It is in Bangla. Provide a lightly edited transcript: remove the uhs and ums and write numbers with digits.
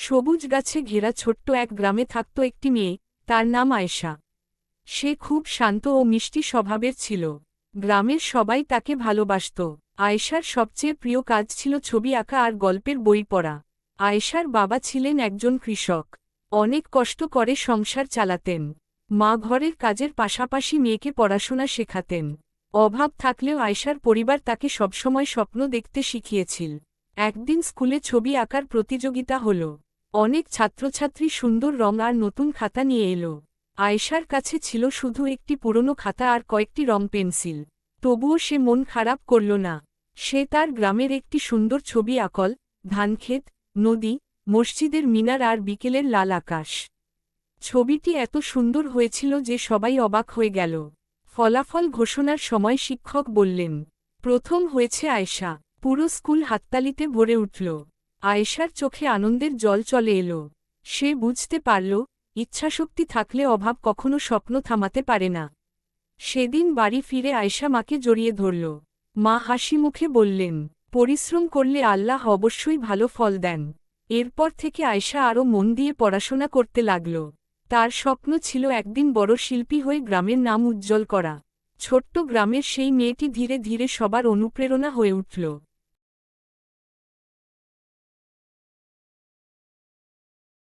সবুজ গাছে ঘেরা ছোট্ট এক গ্রামে থাকত একটি মেয়ে, তার নাম আয়েশা। সে খুব শান্ত ও মিষ্টি স্বভাবের ছিল। গ্রামের সবাই তাকে ভালোবাসত। আয়েশার সবচেয়ে প্রিয় কাজ ছিল ছবি আঁকা আর গল্পের বই পড়া। আয়েশার বাবা ছিলেন একজন কৃষক। অনেক কষ্ট করে সংসার চালাতেন। মা ঘরের কাজের পাশাপাশি মেয়েকে পড়াশোনা শেখাতেন। অভাব থাকলেও আয়েশার পরিবার তাকে সবসময় স্বপ্ন দেখতে শিখিয়েছিল। একদিন স্কুলে ছবি আঁকার প্রতিযোগিতা হল। অনেক ছাত্রছাত্রী সুন্দর রং আর নতুন খাতা নিয়ে এলো। আয়েশার কাছে ছিল শুধু একটি পুরনো খাতা আর কয়েকটি রং পেন্সিল। তবুও সে মন খারাপ করল না। সে তার গ্রামের একটি সুন্দর ছবি আঁকল, ধানক্ষেত, নদী, মসজিদের মিনার আর বিকেলের লাল আকাশ। ছবিটি এত সুন্দর হয়েছিল যে সবাই অবাক হয়ে গেল। ফলাফল ঘোষণার সময় শিক্ষক বললেন, প্রথম হয়েছে আয়েশা। পুরো স্কুল হাততালিতে ভরে উঠল। আয়েশার চোখে আনন্দের জল চলে এলো। সে বুঝতে পারল, ইচ্ছাশক্তি থাকলে অভাব কখনো স্বপ্ন থামাতে পারে না। সেদিন বাড়ি ফিরে আয়েশা মাকে জড়িয়ে ধরল। মা হাসি মুখে বললেন, পরিশ্রম করলে আল্লাহ অবশ্যই ভালো ফল দেন। এরপর থেকে আয়েশা আরও মন দিয়ে পড়াশোনা করতে লাগল। তার স্বপ্ন ছিল একদিন বড় শিল্পী হয়ে গ্রামের নাম উজ্জ্বল করা। ছোট্ট গ্রামের সেই মেয়েটি ধীরে ধীরে সবার অনুপ্রেরণা হয়ে উঠল।